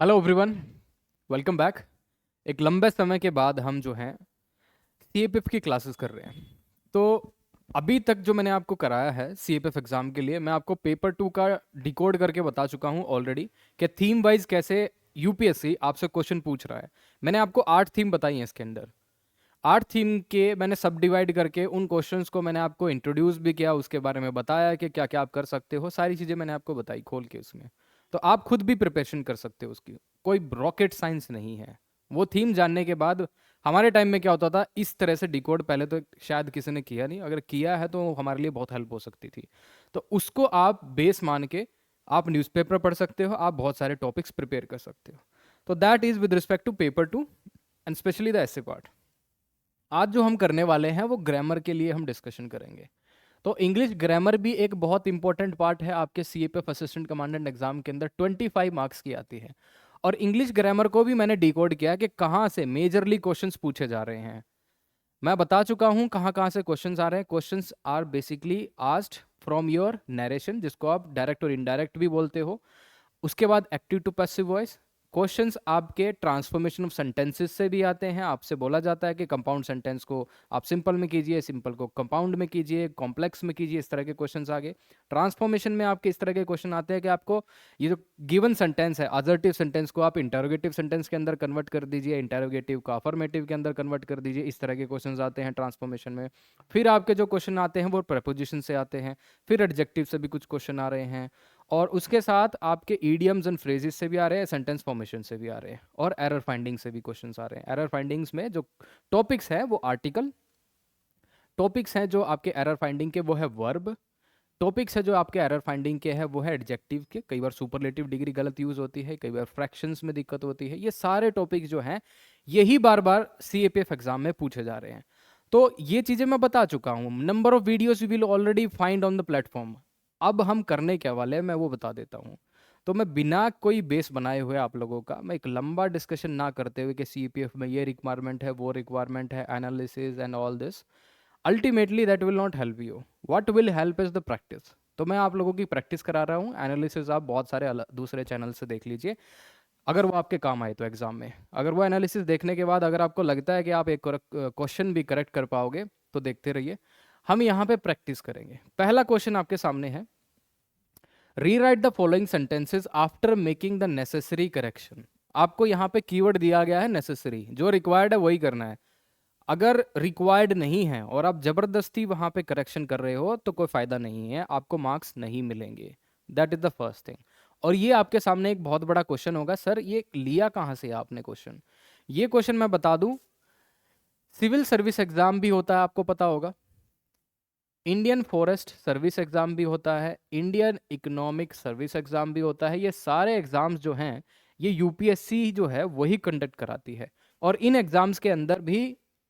Hello everyone, welcome back. एक लंबे समय के बाद हम जो हैं सीएपीएफ की क्लासेस कर रहे हैं। तो अभी तक जो मैंने आपको कराया है सीएपीएफ एग्ज़ाम के लिए, मैं आपको पेपर 2 का डिकोड करके बता चुका हूं ऑलरेडी कि थीम वाइज कैसे यूपीएससी आपसे क्वेश्चन पूछ रहा है। मैंने आपको 8 थीम बताई हैं इसके अंदर। 8 थीम के मैंने सब डिवाइड करके उन क्वेश्चंस को मैंने आपको इंट्रोड्यूस भी किया, उसके बारे में बताया कि क्या क्या आप कर सकते हो, सारी चीज़ें मैंने आपको बताई खोल के उसमें। तो आप खुद भी प्रिपरेशन कर सकते हो उसकी, कोई रॉकेट साइंस नहीं है। वो थीम जानने के बाद हमारे टाइम में क्या होता था, इस तरह से डिकोड पहले तो शायद किसी ने किया नहीं, अगर किया है तो हमारे लिए बहुत हेल्प हो सकती थी। तो उसको आप बेस मान के आप न्यूज़पेपर पढ़ सकते हो, आप बहुत सारे टॉपिक्स प्रिपेयर कर सकते हो। तो that is with respect to paper 2 and specially the essay part. आज जो हम करने वाले हैं वो ग्रामर के लिए हम डिस्कशन करेंगे। तो इंग्लिश ग्रामर भी एक बहुत इंपॉर्टेंट पार्ट है आपके सीएपीएफ असिस्टेंट कमांडेंट एग्जाम के अंदर, 25 मार्क्स की आती है। और इंग्लिश ग्रामर को भी मैंने डिकोड किया कि कहाँ से मेजरली क्वेश्चंस पूछे जा रहे हैं। मैं बता चुका हूँ कहाँ कहाँ से क्वेश्चंस आ रहे हैं। Questions are basically asked from your narration, जिसको आप डायरेक्ट और इनडायरेक्ट भी बोलते हो। उसके बाद active to passive voice questions आपके ट्रांसफॉर्मेशन ऑफ सेंटेंसेस से भी आते हैं। आपसे बोला जाता है कि कंपाउंड सेंटेंस को आप सिंपल में कीजिए, सिंपल को कंपाउंड में कीजिए, कॉम्प्लेक्स में कीजिए, इस तरह के क्वेश्चंस आगे। ट्रांसफॉर्मेशन में आपके इस तरह के क्वेश्चन आते हैं कि आपको ये जो गिवन सेंटेंस है, असर्टिव सेंटेंस को आप इंटरोगेटिव सेंटेंस के अंदर कन्वर्ट कर दीजिए, इंटरोगेटिव को अफर्मेटिव के अंदर कन्वर्ट कर दीजिए, इस तरह के क्वेश्चन आते हैं ट्रांसफॉर्मेशन में। फिर आपके जो क्वेश्चन आते हैं वो प्रपोजिशन से आते हैं, फिर एडजेक्टिव से भी कुछ क्वेश्चन आ रहे हैं, और उसके साथ आपके ईडियम्स एंड फ्रेजेस से भी आ रहे हैं, सेंटेंस फॉर्मेशन से भी आ रहे हैं, और एरर फाइंडिंग से भी क्वेश्चंस आ रहे हैं। एरर फाइंडिंग्स में जो टॉपिक्स है वो आर्टिकल टॉपिक्स हैं, जो आपके एरर फाइंडिंग के वो है वर्ब टॉपिक्स है, जो आपके एरर फाइंडिंग के है वो है एडजेक्टिव के। कई बार सुपरलेटिव डिग्री गलत यूज होती है, कई बार फ्रैक्शंस में दिक्कत होती है। ये सारे टॉपिक्स जो हैं यही बार बार सीएपीएफ एग्जाम में पूछे जा रहे हैं। तो ये चीजें मैं बता चुका हूँ। Number of videos you will already find on the platform. अब हम करने क्या वाले हैं मैं वो बता देता हूँ। तो मैं बिना कोई बेस बनाए हुए आप लोगों का, मैं एक लंबा डिस्कशन ना करते हुए कि सीपीएफ में ये रिक्वायरमेंट है, वो रिक्वायरमेंट है, analysis and all this, ultimately that will not help you. What will help is the practice. तो मैं आप लोगों की प्रैक्टिस करा रहा हूँ। एनालिसिस आप बहुत सारे दूसरे चैनल से देख लीजिए, अगर वो आपके काम आए तो एग्जाम में। अगर वो एनालिसिस देखने के बाद अगर आपको लगता है कि आप एक क्वेश्चन भी करेक्ट कर पाओगे तो देखते रहिए। हम यहाँ पे प्रैक्टिस करेंगे। पहला क्वेश्चन आपके सामने है, rewrite the following sentences after making the necessary correction. आपको यहाँ पे कीवर्ड दिया गया है नेसेसरी, जो रिक्वायर्ड है वही करना है। अगर रिक्वायर्ड नहीं है और आप जबरदस्ती वहां पे करेक्शन कर रहे हो तो कोई फायदा नहीं है, आपको मार्क्स नहीं मिलेंगे। That is the first thing. और ये आपके सामने एक बहुत बड़ा क्वेश्चन होगा, सर ये लिया कहाँ से आपने क्वेश्चन। ये क्वेश्चन मैं बता दूं, सिविल सर्विस एग्जाम भी होता है, आपको पता होगा। इंडियन फॉरेस्ट सर्विस एग्जाम भी होता है, इंडियन इकोनॉमिक सर्विस एग्जाम भी होता है। ये सारे एग्जाम्स जो हैं ये यूपीएससी जो है वही कंडक्ट कराती है। और इन एग्जाम्स के अंदर भी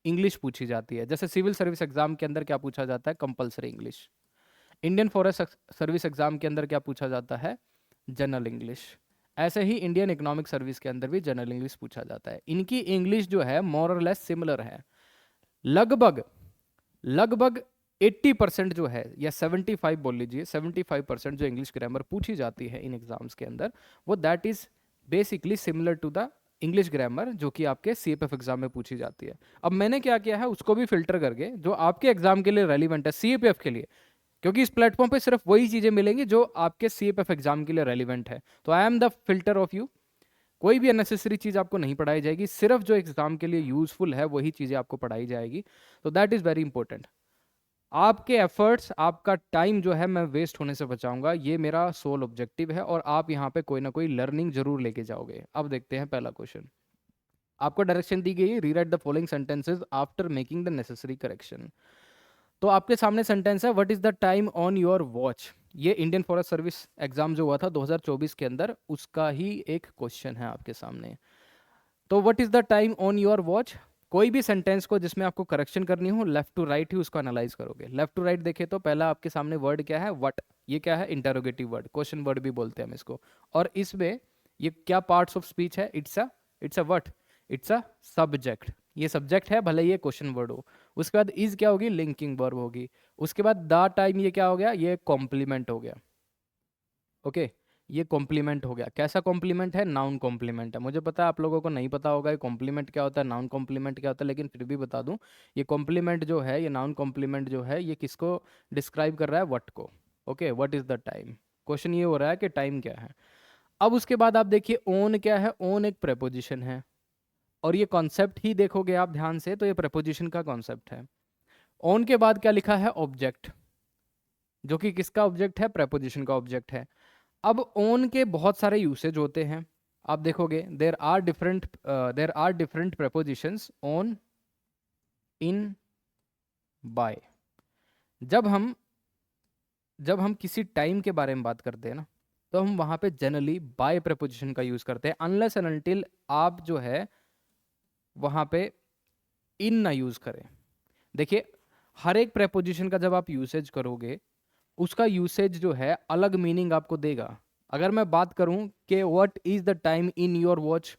इंग्लिश पूछी जाती है। जैसे सिविल सर्विस एग्जाम के अंदर क्या पूछा जाता है, compulsory English. Indian forest service exam के अंदर क्या पूछा जाता है, जनरल इंग्लिश। ऐसे ही इंडियन इकोनॉमिक सर्विस के अंदर भी जनरल इंग्लिश पूछा जाता है। इनकी इंग्लिश जो है मोर और लेस सिमिलर है। लगभग लगभग 80% जो है, या 75 बोल लीजिए, 75% जो इंग्लिश ग्रामर पूछी जाती है इन एग्जाम्स के अंदर, वो that is basically similar to the English grammar जो कि आपके सीएपीएफ एग्जाम में पूछी जाती है। अब मैंने क्या किया है उसको भी फिल्टर करके जो आपके एग्जाम के लिए रेलिवेंट है सीएपीएफ के लिए, क्योंकि इस प्लेटफॉर्म पे सिर्फ वही चीजें मिलेंगी जो आपके सीएपीएफ एग्जाम के लिए रेलिवेंट है। तो I am the filter of you. कोई भी अननेसेसरी चीज आपको नहीं पढ़ाई जाएगी, सिर्फ जो एग्जाम के लिए यूजफुल है वही चीजें आपको पढ़ाई जाएगी। तो दैट इज वेरी इंपॉर्टेंट। आपके एफर्ट्स, आपका टाइम जो है मैं वेस्ट होने से बचाऊंगा, ये मेरा सोल ऑब्जेक्टिव है। और आप यहाँ पे कोई ना कोई लर्निंग जरूर लेके जाओगे। अब देखते हैं पहला क्वेश्चन। आपको डायरेक्शन दी गई है, rewrite the following sentences after making the necessary correction. तो आपके सामने सेंटेंस है, what is the time on your watch. ये इंडियन फॉरेस्ट सर्विस एग्जाम जो हुआ था 2024 के अंदर, उसका ही एक क्वेश्चन है आपके सामने। तो what is the time on your watch. कोई भी सेंटेंस को जिसमें आपको करेक्शन करनी हो, लेफ्ट टू राइट ही उसको एनालाइज करोगे। लेफ्ट टू राइट देखे तो पहला आपके सामने वर्ड क्या है, व्हाट। ये क्या है, इंटरोगेटिव वर्ड, क्वेश्चन वर्ड भी बोलते हैं हम इसको। और इसमें ये क्या पार्ट्स ऑफ स्पीच है, it's a what, it's a subject. ये सब्जेक्ट है, भले ये क्वेश्चन वर्ड हो। उसके बाद इज क्या होगी, लिंकिंग वर्ब होगी। उसके बाद द टाइम, ये क्या हो गया, ये कॉम्प्लीमेंट हो गया। ओके, ये कॉम्प्लीमेंट हो गया। कैसा कॉम्प्लीमेंट है? नाउन कॉम्प्लीमेंट है। मुझे पता है आप लोगों को नहीं पता होगा ये कॉम्प्लीमेंट क्या होता है, नाउन कॉम्प्लीमेंट क्या होता है, लेकिन फिर भी बता दूं, ये कॉम्प्लीमेंट जो है, ये नाउन कॉम्प्लीमेंट जो है, ये किसको डिस्क्राइब कर रहा है? व्हाट को। Okay, what is the time. Question ये हो रहा है कि टाइम क्या है। अब उसके बाद आप देखिए ओन क्या है। ओन एक प्रेपोजिशन है, और ये कॉन्सेप्ट ही देखोगे आप ध्यान से तो ये प्रेपोजिशन का कॉन्सेप्ट है। ओन के बाद क्या लिखा है? ऑब्जेक्ट, जो कि किसका ऑब्जेक्ट है? प्रेपोजिशन का ऑब्जेक्ट है। अब ओन के बहुत सारे यूसेज होते हैं। आप देखोगे there are different prepositions on, in, by. जब हम जब हम किसी टाइम के बारे में बात करते हैं ना, तो हम वहां पे जनरली बाय प्रेपोजिशन का यूज करते हैं, अनलेस एंड अनटिल आप जो है वहां पे इन ना यूज करें। देखिए, हर एक प्रेपोजिशन का जब आप यूसेज करोगे, उसका यूसेज जो है अलग मीनिंग आपको देगा। अगर मैं बात करूं कि what is the time in your watch,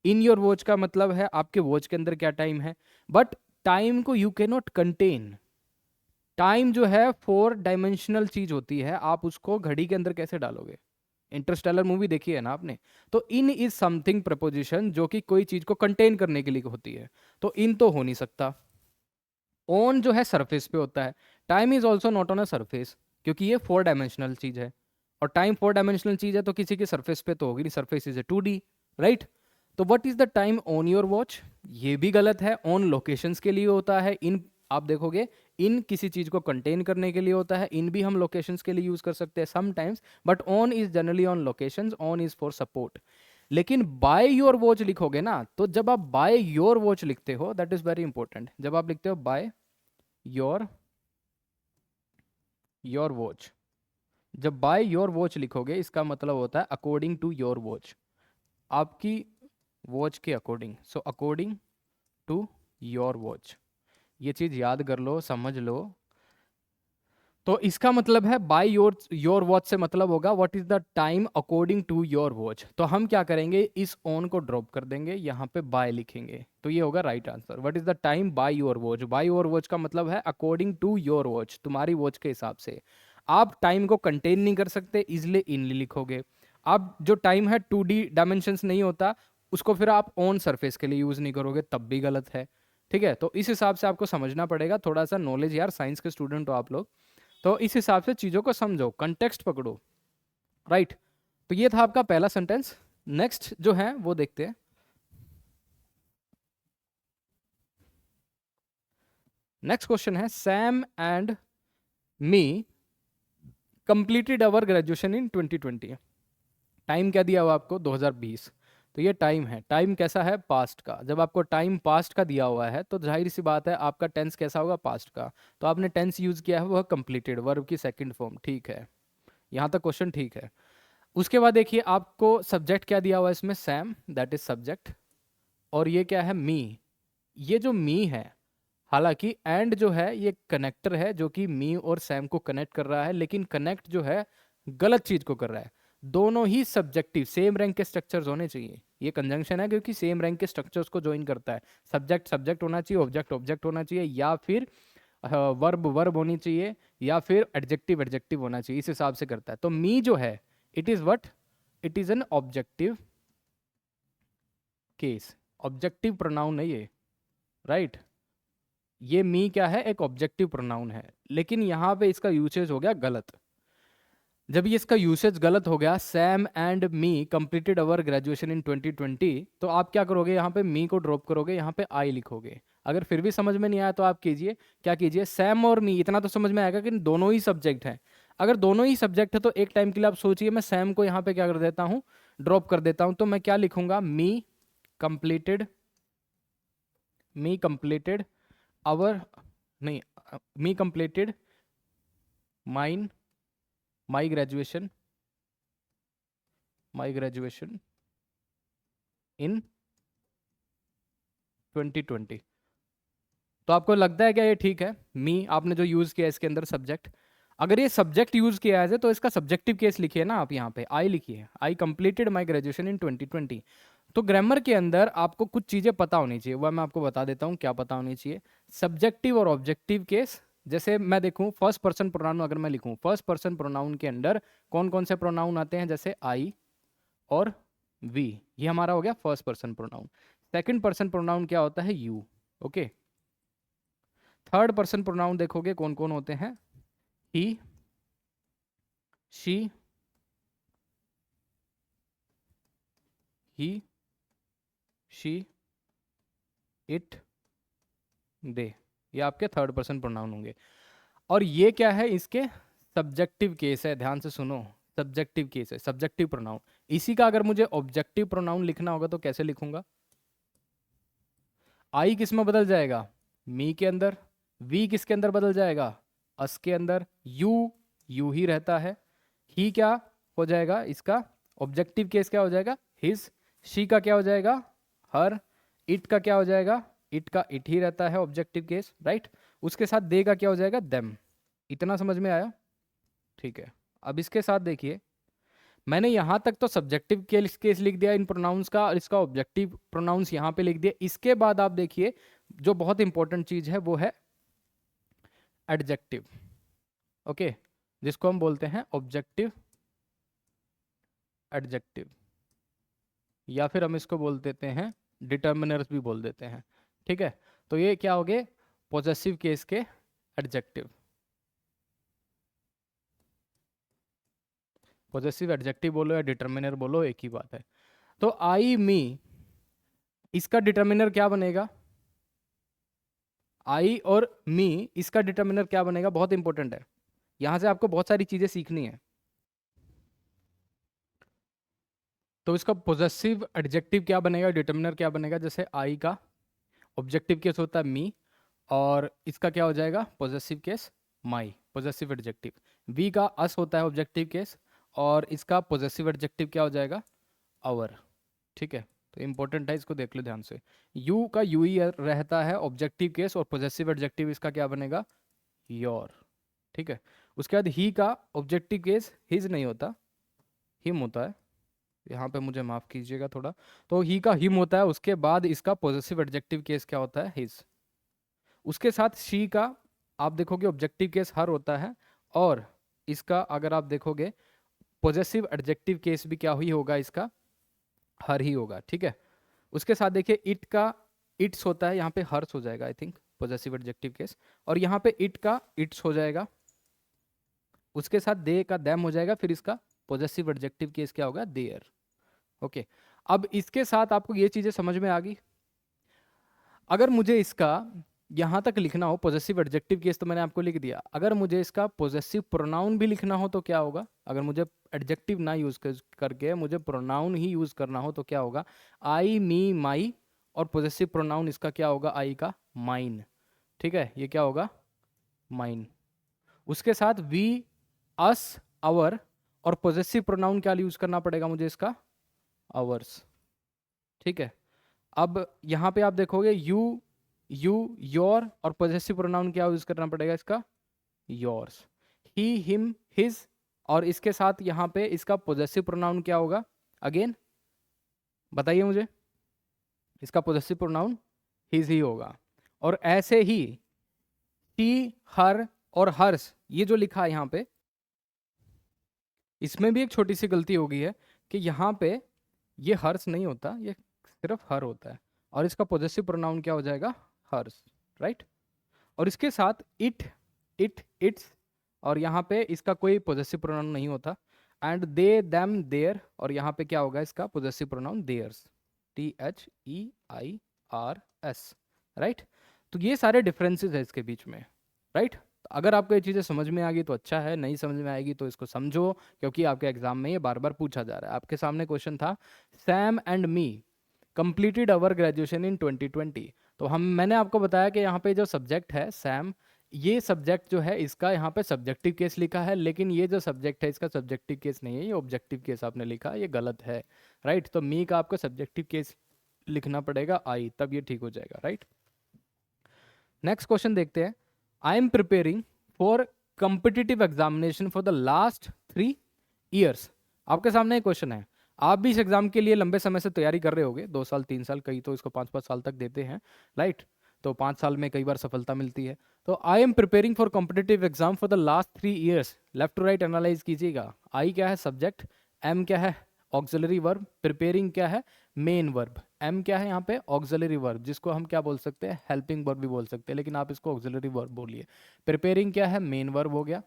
in your watch का मतलब है आपके वॉच के अंदर क्या टाइम है। बट टाइम को you can not contain. Time जो है 4 डायमेंशनल चीज होती है, आप उसको घड़ी के अंदर कैसे डालोगे? इंटरस्टेलर मूवी देखी है ना आपने? तो इन इज समथिंग प्रपोजिशन जो कि कोई चीज को कंटेन करने के लिए होती है, तो इन तो हो नहीं सकता। ऑन जो है सरफेस पे होता है। Time is also not on a surface, क्योंकि ये 4 डायमेंशनल चीज है, और टाइम 4 डायमेंशनल चीज है, तो किसी के सरफेस पे तो होगी नहीं, surface is a 2D, right. तो what is the time on your watch, ये भी गलत है। ऑन लोकेशंस के लिए होता है। इन आप देखोगे, इन किसी चीज को कंटेन करने के लिए होता है। इन भी हम लोकेशंस के लिए यूज कर सकते हैं sometimes, but on is generally on locations, on is for support. लेकिन बाय योर वॉच लिखोगे ना, तो जब आप बाय योर वॉच लिखते हो, दैट इज वेरी इंपॉर्टेंट, जब आप लिखते हो बाय योर वॉच, जब बाय योर वॉच लिखोगे, इसका मतलब होता है अकॉर्डिंग टू योर वॉच, आपकी वॉच के according. So according to your watch, ये चीज याद कर लो, समझ लो। तो इसका मतलब है बाय योर वॉच से मतलब होगा what is the time according to your watch. तो हम क्या करेंगे, इस ऑन को ड्रॉप कर देंगे, यहाँ पे बाय लिखेंगे, तो ये होगा right answer. What is the time bye your watch. Bye your watch का मतलब है अकॉर्डिंग टू योर वॉच, तुम्हारी वॉच के हिसाब से। आप टाइम को कंटेन नहीं कर सकते, इसलिए इनली लिखोगे। आप जो टाइम है 2D डायमेंशंस नहीं होता, उसको फिर आप ऑन सरफेस के लिए यूज नहीं करोगे, तब भी गलत है। ठीक है, तो इस हिसाब से आपको समझना पड़ेगा। थोड़ा सा नॉलेज, यार साइंस के स्टूडेंट हो आप लोग, तो इस हिसाब से चीजों को समझो, कंटेक्स्ट पकड़ो, राइट। तो ये था आपका पहला सेंटेंस। नेक्स्ट जो है वो देखते हैं। नेक्स्ट क्वेश्चन है, Sam and me completed our graduation in 2020। Time क्या दिया हुआ आपको? 2020। तो ये टाइम है, टाइम कैसा है? पास्ट का। जब आपको टाइम पास्ट का दिया हुआ है, तो जाहिर सी बात है आपका टेंस कैसा होगा? पास्ट का। तो आपने टेंस यूज किया है, वह कंप्लीटेड, वर्ब की सेकंड फॉर्म। ठीक है, यहाँ तक क्वेश्चन ठीक है। उसके बाद देखिए, आपको सब्जेक्ट क्या दिया हुआ है इसमें? Sam, that is subject. और ये क्या है? मी। ये जो मी है, हालांकि एंड जो है ये कनेक्टर है, जो कि मी और सैम को कनेक्ट कर रहा है, लेकिन कनेक्ट जो है गलत चीज को कर रहा है। दोनों ही सब्जेक्टिव सेम रैंक के स्ट्रक्चर्स होने चाहिए। ये कंजंक्शन है क्योंकि सेम रैंक के स्ट्रक्चर्स को ज्वाइन करता है। सब्जेक्ट सब्जेक्ट होना चाहिए, ऑब्जेक्ट ऑब्जेक्ट होना चाहिए, या फिर वर्ब वर्ब होनी चाहिए, या फिर एडजेक्टिव एडजेक्टिव होना चाहिए। इस हिसाब से करता है। तो मी जो है, it is what? It is an objective case. Objective pronoun है ये, राइट। ये मी क्या है? एक ऑब्जेक्टिव प्रोनाउन है, लेकिन यहाँ पे इसका यूसेज हो गया गलत। जब ये इसका यूसेज गलत हो गया, Sam and me completed our graduation in 2020, तो आप क्या करोगे? यहाँ पे मी को ड्रॉप करोगे, यहाँ पे आई लिखोगे। अगर फिर भी समझ में नहीं आया तो आप कीजिए, क्या कीजिए, सैम और मी, इतना तो समझ में आएगा कि दोनों ही सब्जेक्ट हैं। अगर दोनों ही सब्जेक्ट है, तो एक टाइम के लिए आप सोचिए, मैं सैम को यहाँ पे क्या कर देता हूँ? ड्रॉप कर देता हूँ। तो मैं क्या लिखूंगा? कंप्लीटेड मी कंप्लीटेड आवर, नहीं, me completed mine my graduation in 2020। तो आपको लगता है क्या ये ठीक है? मी आपने जो यूज किया इसके अंदर सब्जेक्ट, अगर ये सब्जेक्ट यूज किया है तो इसका सब्जेक्टिव केस लिखिए ना आप। यहाँ पे आई लिखिए, I completed my graduation in 2020। तो ग्रामर के अंदर आपको कुछ चीजें पता होनी चाहिए, वह मैं आपको बता देता हूँ क्या पता होनी चाहिए। सब्जेक्टिव और ऑब्जेक्टिव केस, जैसे मैं देखूं फर्स्ट पर्सन प्रोनाउन अगर मैं लिखूं, फर्स्ट पर्सन प्रोनाउन के अंदर कौन कौन से प्रोनाउन आते हैं, जैसे आई और वी, ये हमारा हो गया first person pronoun. Second person pronoun क्या होता है, you. Okay, third person pronoun देखोगे कौन कौन होते हैं, ही, शी, ही, शी, इट, दे, ये आपके थर्ड पर्सन प्रोनाउन होंगे। और ये क्या है, इसके सब्जेक्टिव केस है, ध्यान से सुनो, सब्जेक्टिव केस है, सब्जेक्टिव प्रोनाउन। इसी का अगर मुझे ऑब्जेक्टिव प्रोनाउन लिखना होगा तो कैसे लिखूंगा, आई किस में बदल जाएगा, मी के अंदर, वी किसके अंदर बदल जाएगा, अस के अंदर, यू ही रहता है, ही क्या हो जाएगा, इसका ऑब्जेक्टिव केस क्या हो जाएगा, हिज, शी का क्या हो जाएगा, हर, इट का क्या हो जाएगा, इट का इट ही रहता है ऑब्जेक्टिव केस, राइट। उसके साथ दे का क्या हो जाएगा, देम। इतना समझ में आया, ठीक है। अब इसके साथ देखिए, मैंने यहाँ तक तो सब्जेक्टिव केस लिख दिया इन प्रोनाउंस का, और इसका ऑब्जेक्टिव प्रोनाउंस यहाँ पे लिख दिया। इसके बाद आप देखिए जो बहुत इंपॉर्टेंट चीज है वो है एडजेक्टिव। ओके, जिसको हम बोलते हैं ऑब्जेक्टिव एडजेक्टिव, या फिर हम इसको बोल देते हैं डिटर्मिनर्स भी बोल देते हैं, ठीक है। तो ये क्या हो गए, पॉजेसिव केस के एडजेक्टिव। पॉजेसिव एडजेक्टिव बोलो या डिटर्मिनर बोलो, एक ही बात है। तो आई मी, इसका डिटर्मिनर क्या बनेगा, आई और मी, इसका डिटर्मिनर क्या बनेगा, बहुत इंपॉर्टेंट है, यहां से आपको बहुत सारी चीजें सीखनी है। तो इसका पॉजेसिव एडजेक्टिव क्या बनेगा, डिटर्मिनर क्या बनेगा, जैसे आई का ऑब्जेक्टिव केस होता है मी, और इसका क्या हो जाएगा possessive case my, possessive adjective. We का अस होता है ऑब्जेक्टिव केस, और इसका पॉजेसिव एडजेक्टिव क्या हो जाएगा, आवर, ठीक है। तो इंपॉर्टेंट है, इसको देख लो ध्यान से। यू का यू ही रहता है ऑब्जेक्टिव केस, और पॉजेसिव एडजेक्टिव इसका क्या बनेगा, योर, ठीक है। उसके बाद ही का ऑब्जेक्टिव केस हिज नहीं होता, हिम होता है, यहाँ पे मुझे माफ कीजिएगा थोड़ा, तो ही का हिम होता है। उसके बाद इसका पॉजेसिव एडजेक्टिव केस क्या होता है, हिज। उसके साथ शी का आप देखोगे ऑब्जेक्टिव केस हर होता है, और इसका अगर आप देखोगे पॉजेसिव एडजेक्टिव केस भी क्या ही होगा, इसका हर ही होगा, ठीक है। उसके साथ देखिए इट का इट्स होता है, यहाँ पे हर्स हो जाएगा I think possessive adjective case, और यहाँ पे इट का इट्स हो जाएगा। उसके साथ दे का दैम हो जाएगा, फिर इसका पॉजेसिव एडजेक्टिव केस क्या होगा, देयर। ओके, अब इसके साथ आपको ये चीजें समझ में आ गई। अगर मुझे इसका यहां तक लिखना हो पॉजेसिव एडजेक्टिव केस तो मैंने आपको लिख दिया, अगर मुझे इसका पॉजेसिव प्रोनाउन भी लिखना हो तो क्या होगा, अगर मुझे एडजेक्टिव ना यूज करके मुझे प्रोनाउन ही यूज करना हो तो क्या होगा, आई मी माई, और पॉजेसिव प्रोनाउन इसका क्या होगा, आई का माइन, ठीक है, ये क्या होगा, माइन। उसके साथ वी, अस, आवर, और पॉजेसिव प्रोनाउन क्या यूज करना पड़ेगा मुझे, इसका आवर्स, ठीक है। अब यहाँ पे आप देखोगे यू, योर, और पॉजेसिव प्रोनाउन क्या यूज करना पड़ेगा, इसका योर्स। ही, हिम, हिज, और इसके साथ यहाँ पे इसका पॉजेसिव प्रोनाउन क्या होगा, अगेन बताइए मुझे, इसका पॉजेसिव प्रोनाउन हिज ही होगा। और ऐसे ही शी, हर और हर्स, ये जो लिखा है यहाँ पे, इसमें भी एक छोटी सी गलती हो गई है कि यहाँ पे ये हर्स नहीं होता, ये सिर्फ हर होता है, और इसका पॉजेसिव प्रोनाउन क्या हो जाएगा, हर्स, राइट। और इसके साथ इट, इट्स, और यहाँ पे इसका कोई पॉजेसिव प्रोनाउन नहीं होता, एंड दे, देम, देयर, और यहाँ पे क्या होगा, इसका possessive pronoun theirs, THEIRS, right. तो ये सारे डिफरेंसेस है इसके बीच में, राइट। अगर आपको ये चीज़ें समझ में आ गई तो अच्छा है, नहीं समझ में आएगी तो इसको समझो, क्योंकि आपके एग्जाम में ये बार बार पूछा जा रहा है। आपके सामने क्वेश्चन था, Sam and me completed our graduation in 2020। तो मैंने आपको बताया कि यहाँ पे जो सब्जेक्ट है सैम, ये सब्जेक्ट जो है इसका यहाँ पे सब्जेक्टिव केस लिखा है, लेकिन ये जो सब्जेक्ट है इसका सब्जेक्टिव केस नहीं है, ये ऑब्जेक्टिव केस आपने लिखा, ये गलत है, राइट। तो मी का आपको सब्जेक्टिव केस लिखना पड़ेगा आई, तब ये ठीक हो जाएगा, राइट। नेक्स्ट क्वेश्चन देखते हैं। आई am preparing for competitive examination for the last 3 years. आपके सामने एक क्वेश्चन है, आप भी इस एग्जाम के लिए लंबे समय से तैयारी कर रहे होगे, 2 साल 3 साल, कई तो इसको 5-5 साल तक देते हैं, राइट। तो 5 साल में कई बार सफलता मिलती है। तो I am preparing for competitive exam for the last 3 years, left to right analyze कीजिएगा। आई क्या है सब्जेक्ट, एम क्या है ऑक्सिलरी वर्ब, प्रिपेयरिंग क्या है मेन वर्ब, एम क्या है यहाँ पे ऑक्सिलरी वर्ब जिसको हम क्या बोल सकते हैं हेल्पिंग वर्ब भी बोल सकते हैं, लेकिन आप इसको ऑक्सिलरी वर्ब बोलिए। प्रिपेयरिंग क्या है मेन वर्ब हो गया।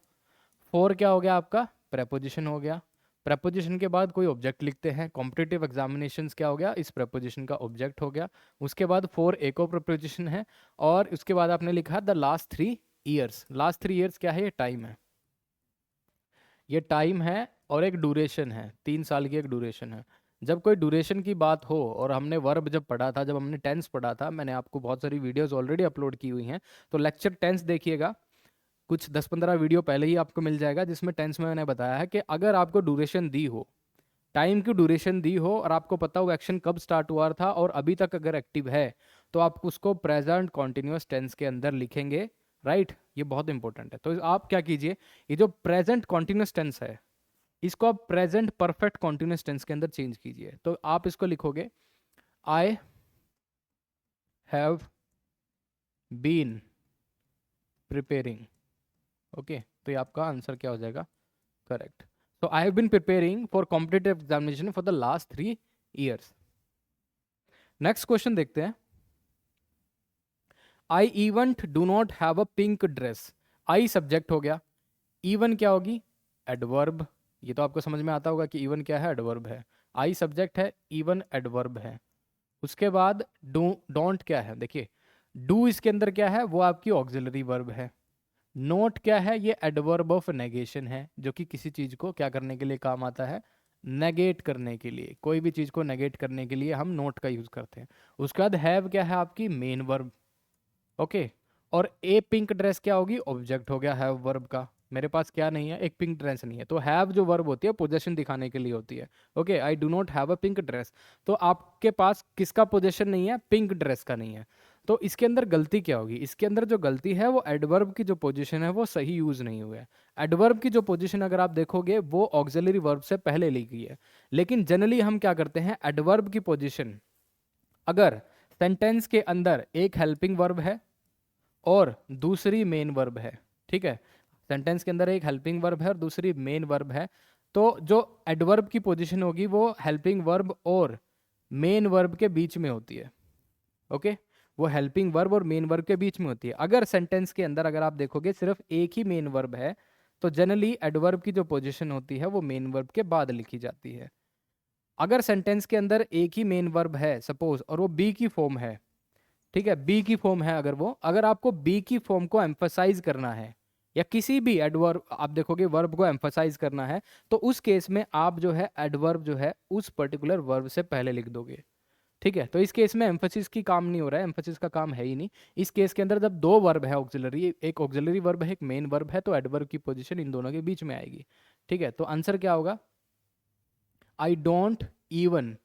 फोर क्या हो गया आपका प्रेपोजिशन हो गया। प्रेपोजिशन के बाद कोई ऑब्जेक्ट लिखते हैं, कॉम्पिटिटिव एग्जामिनेशंस क्या हो गया इस प्रेपोजिशन का ऑब्जेक्ट हो गया। उसके बाद फोर एक और प्रेपोजिशन है, और उसके बाद आपने लिखा the last 3 years. Last 3 years क्या है, ये टाइम है, ये टाइम है और एक ड्यूरेशन है, 3 साल की एक ड्यूरेशन है। जब कोई ड्यूरेशन की बात हो, और हमने वर्ब जब पढ़ा था, जब हमने टेंस पढ़ा था, मैंने आपको बहुत सारी वीडियोस ऑलरेडी अपलोड की हुई हैं, तो लेक्चर टेंस देखिएगा, कुछ 10-15 वीडियो पहले ही आपको मिल जाएगा, जिसमें टेंस में मैंने बताया है कि अगर आपको ड्यूरेशन दी हो, टाइम की ड्यूरेशन दी हो, और आपको पता हो एक्शन कब स्टार्ट हुआ था और अभी तक अगर एक्टिव है, तो आप उसको प्रेजेंट कॉन्टिन्यूस टेंस के अंदर लिखेंगे, राइट। ये बहुत इंपॉर्टेंट है। तो आप क्या कीजिए, ये जो प्रेजेंट कॉन्टिन्यूस टेंस है, इसको आप प्रेजेंट परफेक्ट कॉन्टिन्यूस टेंस के अंदर चेंज कीजिए। तो आप इसको लिखोगे I have been preparing. Okay, तो ये आपका आंसर क्या हो जाएगा, correct. So I have been preparing for competitive examination for the last 3 years. Next question देखते हैं। I even do not have a pink dress. I subject हो गया, even क्या होगी एडवर्ब। ये तो आपको समझ में आता होगा कि even क्या है एडवर्ब है। I सब्जेक्ट है, even एडवर्ब है। उसके बाद डोंट क्या है, देखिए डू इसके अंदर क्या है, वो आपकी ऑक्सिलरी वर्ब है। नोट क्या है, ये एडवर्ब ऑफ नेगेशन है, जो कि किसी चीज को क्या करने के लिए काम आता है, नेगेट करने के लिए। कोई भी चीज को नेगेट करने के लिए हम नोट का यूज करते हैं। उसके बाद हैव क्या है आपकी मेन वर्ब, ओके। और ए पिंक ड्रेस क्या होगी, ऑब्जेक्ट हो गया हैव वर्ब का। मेरे पास क्या नहीं है, एक पिंक ड्रेस नहीं है, तो हैव जो वर्ब होती है पोजेशन दिखाने के लिए होती है। Okay, I do not have a pink dress, तो आपके पास किसका पोजेशन नहीं है, पिंक ड्रेस का नहीं है। तो इसके अंदर गलती क्या होगी, इसके अंदर जो गलती है वो एडवर्ब की जो पोजीशन है वो सही यूज नहीं हुआ है। एडवर्ब की जो पोजीशन अगर आप देखोगे वो ऑक्सिलरी वर्ब से पहले लिखी है, लेकिन जनरली हम क्या करते हैं, एडवर्ब की पोजीशन अगर सेंटेंस के अंदर एक हेल्पिंग वर्ब है और दूसरी मेन वर्ब है, ठीक है, सेंटेंस के अंदर एक हेल्पिंग वर्ब है और दूसरी मेन वर्ब है, तो जो एडवर्ब की पोजीशन होगी वो हेल्पिंग वर्ब और मेन वर्ब के बीच में होती है। ओके, वो हेल्पिंग वर्ब और मेन वर्ब के बीच में होती है। अगर सेंटेंस के अंदर अगर आप देखोगे सिर्फ एक ही मेन वर्ब है, तो जनरली एडवर्ब की जो पोजीशन होती है वो मेन वर्ब के बाद लिखी जाती है। अगर सेंटेंस के अंदर एक ही मेन वर्ब है सपोज, और वो बी की फॉर्म है, ठीक है, बी की फॉर्म है, अगर आपको बी की फॉर्म को एम्फसाइज करना है, या किसी भी एडवर्ब आप देखोगे वर्ब को एम्फसाइज करना है, तो उस केस में आप जो है एडवर्ब जो है उस पर्टिकुलर वर्ब से पहले लिख दोगे, ठीक है। तो इस केस में एम्फसिस की काम नहीं हो रहा है, एम्फसिस का काम है ही नहीं। इस केस के अंदर जब दो वर्ब है ऑक्सिलरी, एक ऑक्सिलरी वर्ब है एक मेन वर्ब है, तो एडवर्ब की पोजीशन इन दोनों के बीच में आएगी, ठीक है। तो आंसर क्या होगा, I don't even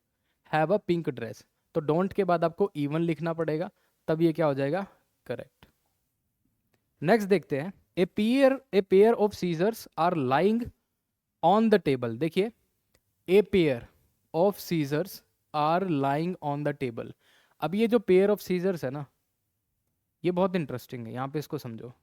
have a pink dress. तो डोंट के बाद आपको इवन लिखना पड़ेगा, तब ये क्या हो जाएगा, करेक्ट। नेक्स्ट देखते हैं, a pair of scissors are lying on the table. देखिए a pair of scissors are lying on the table. अब ये जो पेयर ऑफ सीजर्स है ना, ये बहुत इंटरेस्टिंग है, यहाँ पे इसको समझो।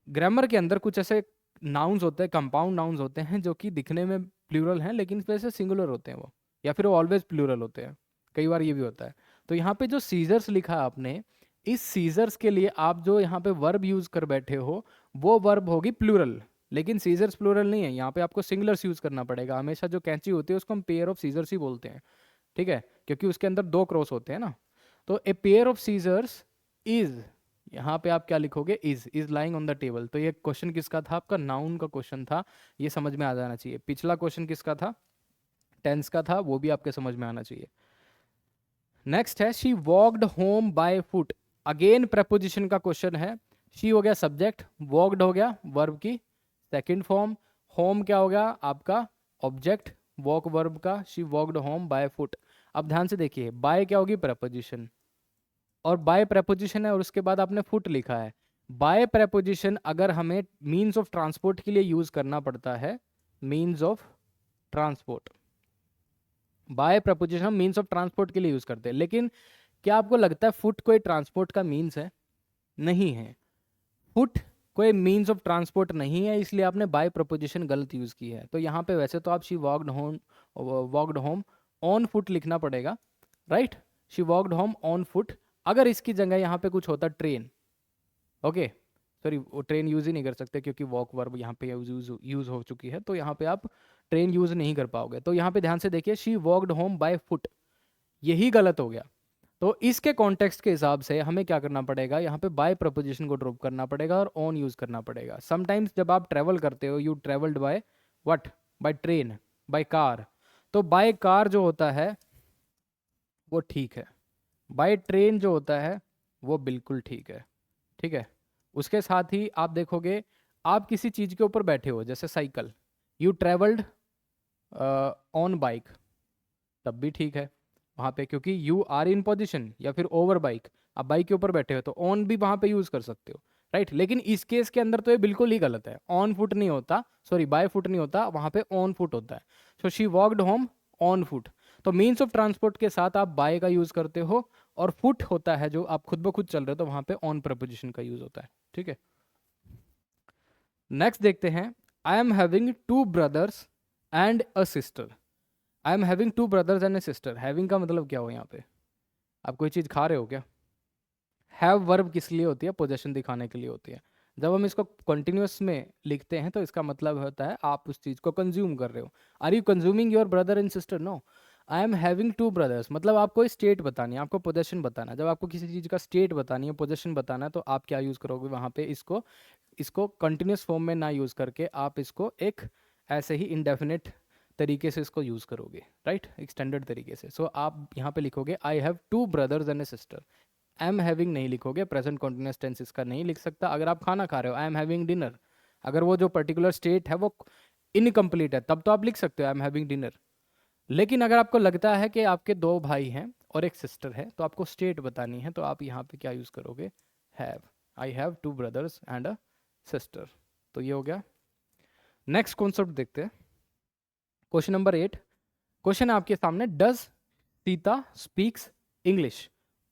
ग्रामर के अंदर कुछ ऐसे नाउन्स होते हैं, कंपाउंड नाउन्स होते हैं, जो कि दिखने में प्लूरल हैं लेकिन वैसे सिंगुलर होते हैं वो, या फिर वो ऑलवेज प्लूरल होते हैं, कई बार ये भी होता है। तो यहाँ पे जो सीजर्स लिखा है आपने, इस सीजर्स के लिए आप जो यहाँ पे वर्ब यूज कर बैठे हो वो वर्ब होगी प्लूरल, लेकिन सीजर्स प्लूरल नहीं है, यहाँ पे आपको सिंगुलर्स यूज करना पड़ेगा। हमेशा जो कैंची होती है उसको हम पेयर ऑफ सीजर्स ही बोलते हैं, ठीक है, क्योंकि उसके अंदर दो क्रॉस होते हैं ना। तो a pair of scissors is, यहाँ पे आप क्या लिखोगे, is lying on the table. तो ये क्वेश्चन किसका था, आपका नाउन का क्वेश्चन था, ये समझ में आ जाना चाहिए। पिछला क्वेश्चन किसका था, टेंस का था, वो भी आपके समझ में आना चाहिए। नेक्स्ट है she walked home by foot. Again preposition का क्वेश्चन है। शी हो गया सब्जेक्ट, वॉकड हो गया वर्ब की सेकंड फॉर्म, होम क्या हो गया आपका ऑब्जेक्ट वॉक वर्ब का, she walked home by foot. अब ध्यान से देखिए, बाय क्या होगी प्रेपोजिशन, और बाय प्रेपोजिशन है और उसके बाद आपने फुट लिखा है। बाय प्रेपोजिशन अगर हमें मीन्स ऑफ ट्रांसपोर्ट के लिए यूज करना पड़ता है, means of transport, by preposition हम मीन्स ऑफ ट्रांसपोर्ट के लिए यूज करते हैं, लेकिन क्या आपको लगता है फुट कोई ट्रांसपोर्ट का मीन्स है? नहीं है, फुट कोई मीन्स ऑफ ट्रांसपोर्ट नहीं है, इसलिए आपने बाय प्रपोजिशन गलत यूज़ की है। तो यहाँ पे वैसे तो आप she walked home on foot लिखना पड़ेगा, right? She walked home on foot. अगर इसकी जगह यहाँ पे कुछ होता ट्रेन, ओके सॉरी, वो ट्रेन यूज़ ही नहीं कर सकते क्योंकि वॉक वर्ब यहाँ पे यूज़ हो चुकी है, तो यहाँ पे आप ट्रेन यूज़ नहीं कर पाओगे। तो यहाँ पे ध्यान से देखिए, she walked home by foot, यही गलत हो गया। तो इसके कॉन्टेक्स्ट के हिसाब से हमें क्या करना पड़ेगा, यहाँ पे बाय प्रपोजिशन को ड्रॉप करना पड़ेगा और ऑन यूज़ करना पड़ेगा। समटाइम्स जब आप ट्रैवल करते हो, you travelled by what, by train, by car, तो बाय कार जो होता है वो ठीक है, बाय ट्रेन जो होता है वो बिल्कुल ठीक है, ठीक है। उसके साथ ही आप देखोगे, आप किसी चीज़ के ऊपर बैठे हो, जैसे cycle, you travelled on bike, तब भी ठीक है वहाँ पे, क्योंकि यू आर इन पोजिशन, या फिर ओवर बाइक, आप बाइक के ऊपर बैठे हो तो ऑन भी वहाँ पे यूज़ कर सकते हो, राइट। लेकिन इस केस के अंदर तो ये बिल्कुल ही गलत है, ऑन फुट नहीं होता, सॉरी बाय फुट नहीं होता, वहाँ पे ऑन फुट होता है। So she walked home on foot. तो मीन्स ऑफ ट्रांसपोर्ट के साथ आप बाय का यूज़ करते हो, और फुट होता है जो आप खुद ब खुद चल रहे हो, तो वहाँ पे ऑन प्रपोजिशन का यूज़ होता है, ठीक है। नेक्स्ट देखते हैं, आई am having 2 brothers and a sister. I am having 2 brothers and A sister, having का मतलब क्या हो यहाँ पे, आप कोई चीज़ खा रहे हो क्या? हैव वर्ब किस लिए होती है? पोजेशन दिखाने के लिए होती है। जब हम इसको कंटिन्यूस में लिखते हैं तो इसका मतलब होता है आप उस चीज़ को कंज्यूम कर रहे हो। Are you consuming your brother and sister? No, I am having 2 brothers, मतलब आपको स्टेट बतानी है, आपको पोजेशन बताना है। जब आपको किसी चीज़ का स्टेट बतानी है, पोजेशन बताना है, तो आप क्या यूज़ करोगे वहाँ पे, इसको कंटिन्यूस फॉर्म में ना यूज़ करके आप इसको एक ऐसे ही इंडेफिनिट तरीके से इसको यूज़ करोगे, राइट, एक्सटेंडेड तरीके से। सो आप यहाँ पे लिखोगे I have 2 brothers and A sister. Am having नहीं लिखोगे, प्रेजेंट कॉन्टिन्यूस टेंस इसका नहीं लिख सकता। अगर आप खाना खा रहे हो, आई एम हैविंग डिनर, अगर वो जो पर्टिकुलर स्टेट है वो इनकम्प्लीट है, तब तो आप लिख सकते हो आई एम हैविंग डिनर। लेकिन अगर आपको लगता है कि आपके 2 भाई हैं और एक सिस्टर है, तो आपको स्टेट बतानी है, तो आप यहाँ पे क्या यूज़ करोगे, have. I have 2 brothers and a sister. तो ये हो गया। नेक्स्ट कॉन्सेप्ट देखते हैं, क्वेश्चन नंबर 8। क्वेश्चन है आपके सामने, डज सीता स्पीक्स इंग्लिश,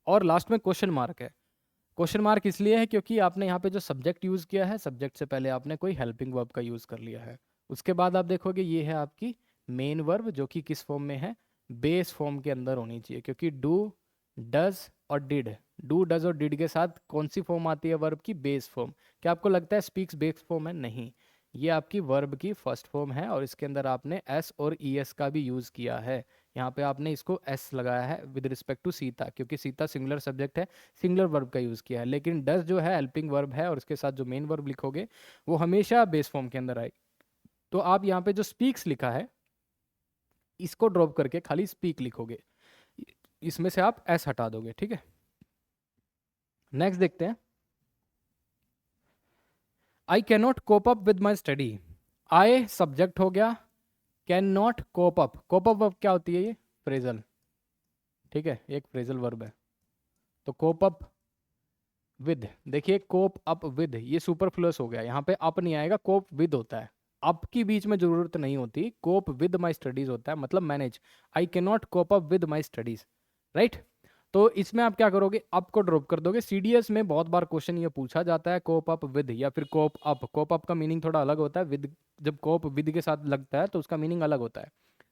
और लास्ट में क्वेश्चन मार्क है। क्वेश्चन मार्क इसलिए है क्योंकि आपने यहाँ पे जो सब्जेक्ट यूज़ किया है, सब्जेक्ट से पहले आपने कोई हेल्पिंग वर्ब का यूज़ कर लिया है। उसके बाद आप देखोगे ये है आपकी मेन वर्ब, जो कि किस फॉर्म में है, बेस फॉर्म के अंदर होनी चाहिए, क्योंकि डू, डज और डिड, डू डज और डिड के साथ कौन सी फॉर्म आती है वर्ब की, बेस फॉर्म। क्या आपको लगता है स्पीक्स बेस फॉर्म है? नहीं, ये आपकी वर्ब की फर्स्ट फॉर्म है, और इसके अंदर आपने एस और ई एस का भी यूज़ किया है। यहाँ पे आपने इसको एस लगाया है विद रिस्पेक्ट टू सीता, क्योंकि सीता सिंगुलर सब्जेक्ट है, सिंगुलर वर्ब का यूज़ किया है। लेकिन डज जो है हेल्पिंग वर्ब है, और इसके साथ जो मेन वर्ब लिखोगे वो हमेशा बेस फॉर्म के अंदर आएगी। तो आप यहाँ पे जो स्पीक्स लिखा है, इसको ड्रॉप करके खाली स्पीक लिखोगे, इसमें से आप एस हटा दोगे, ठीक है। नेक्स्ट देखते हैं, I can not cope up with my study. I subject हो गया, can not cope up, cope up verb क्या होती है, ये फ्रेजल, ठीक है, एक फ्रेजल वर्ब है। तो कोप अप विद, देखिए कोप अप विद, ये सुपरफ्लुअस हो गया, यहाँ पे अप नहीं आएगा, कोप विद होता है, अप की बीच में जरूरत नहीं होती, कोप विद माई स्टडीज होता है, मतलब manage. I can not cope up with my studies, right. तो इसमें आप क्या करोगे, अप को ड्रॉप कर दोगे। सीडीएस में बहुत बार क्वेश्चन ये पूछा जाता है, कोप अप विद या फिर कोप अप। कोप अप का मीनिंग थोड़ा अलग होता है, विद जब कोप विद के साथ लगता है तो उसका मीनिंग अलग होता है।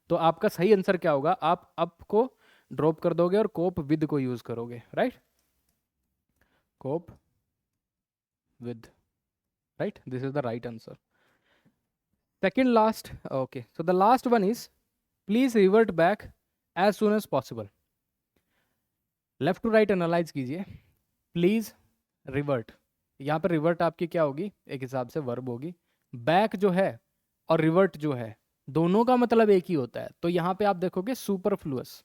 तो आपका सही आंसर क्या होगा, आप अप को ड्रॉप कर दोगे और कोप विद को यूज करोगे, right, cope with, right, this is the right answer. Second last, okay, so the last one is please revert back as soon as possible. Left to right analyze कीजिए, please revert, यहाँ पर revert आपकी क्या होगी, एक हिसाब से verb होगी। बैक जो है और रिवर्ट जो है, दोनों का मतलब एक ही होता है, तो यहाँ पे आप देखोगे सुपरफ्लुअस,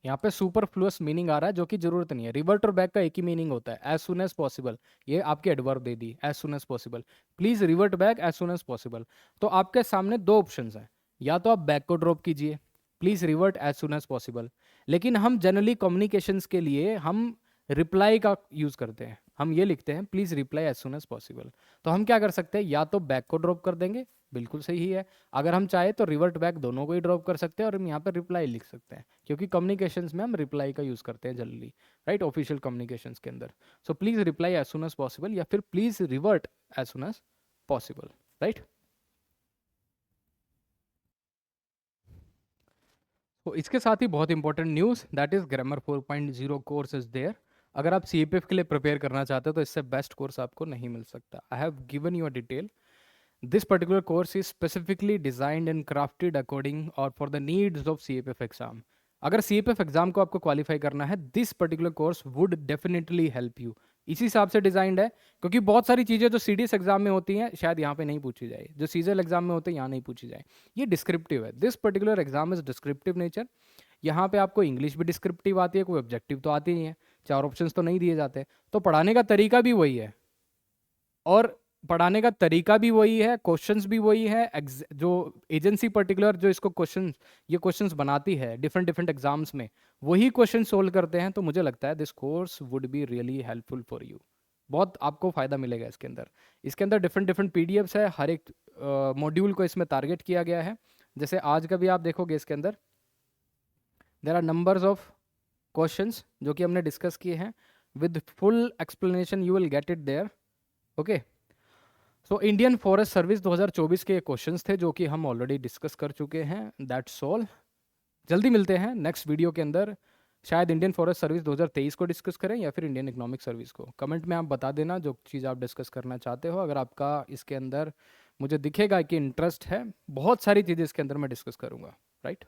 यहाँ पे सुपरफ्लुअस मीनिंग आ रहा है, जो कि जरूरत नहीं है। रिवर्ट और बैक का एक ही मीनिंग होता है, एज सुन एज पॉसिबल, ये आपके एडवर्ब दे दी, as soon as possible, please revert back as soon as possible. तो आपके सामने 2 ऑप्शन हैं, या तो आप बैक को ड्रॉप कीजिए, please revert as soon as possible, लेकिन हम जनरली कम्युनिकेशंस के लिए हम रिप्लाई का यूज करते हैं, हम ये लिखते हैं please reply as soon as possible. तो हम क्या कर सकते हैं, या तो बैक को ड्रॉप कर देंगे, बिल्कुल सही है। अगर हम चाहे तो रिवर्ट बैक दोनों को ही ड्रॉप कर सकते हैं और हम यहाँ पर रिप्लाई लिख सकते हैं, क्योंकि कम्युनिकेशंस में हम रिप्लाई का यूज़ करते हैं जनरली, राइट, ऑफिशियल कम्युनिकेशंस के अंदर। So please reply as soon as possible या फिर please revert as soon as possible, right. तो इसके साथ ही बहुत important news, that is grammar 4.0 course is there. अगर आप सी के लिए प्रिपेयर करना चाहते हो तो इससे बेस्ट कोर्स आपको नहीं मिल सकता। I have given you a detail. This particular course is specifically designed and crafted according और for the needs of C exam. अगर सी एग्जाम को आपको क्वालिफाई करना है, this particular course would definitely help you. इसी हिसाब से designed है, क्योंकि बहुत सारी चीज़ें जो सीडीएस एग्जाम में होती हैं शायद यहाँ पे नहीं पूछी जाए, जो सीजल एग्जाम में होते हैं यहाँ नहीं पूछी जाए। ये डिस्क्रिप्टिव है, this particular exam is descriptive nature. यहाँ पे आपको इंग्लिश भी डिस्क्रिप्टिव आती है, कोई ऑब्जेक्टिव तो आती नहीं है, 4 ऑप्शंस तो नहीं दिए जाते, तो पढ़ाने का तरीका भी वही है और पढ़ाने का तरीका भी वही है, क्वेश्चंस भी वही है। जो एजेंसी पर्टिकुलर जो इसको ये क्वेश्चंस बनाती है डिफरेंट डिफरेंट एग्जाम्स में, वही क्वेश्चन सोल्व करते हैं। तो मुझे लगता है this course would be really helpful for you. बहुत आपको फ़ायदा मिलेगा इसके अंदर। इसके अंदर डिफरेंट डिफरेंट पीडीएफ्स है, हर एक मॉड्यूल को इसमें टारगेट किया गया है। जैसे आज का भी आप देखोगे, इसके अंदर there are numbers of questions जो कि हमने डिस्कस किए हैं, with full explanation you will get it there. Okay, so Indian forest service 2024 के क्वेश्चंस थे जो कि हम ऑलरेडी डिस्कस कर चुके हैं। That's all. जल्दी मिलते हैं नेक्स्ट वीडियो के अंदर। शायद इंडियन फॉरेस्ट सर्विस 2023 को डिस्कस करें या फिर इंडियन इकोनॉमिक सर्विस को। कमेंट में आप बता देना जो चीज़ आप डिस्कस करना चाहते हो। अगर आपका इसके अंदर मुझे दिखेगा कि इंटरेस्ट है, बहुत सारी चीज़ें इसके अंदर मैं डिस्कस करूँगा, राइट।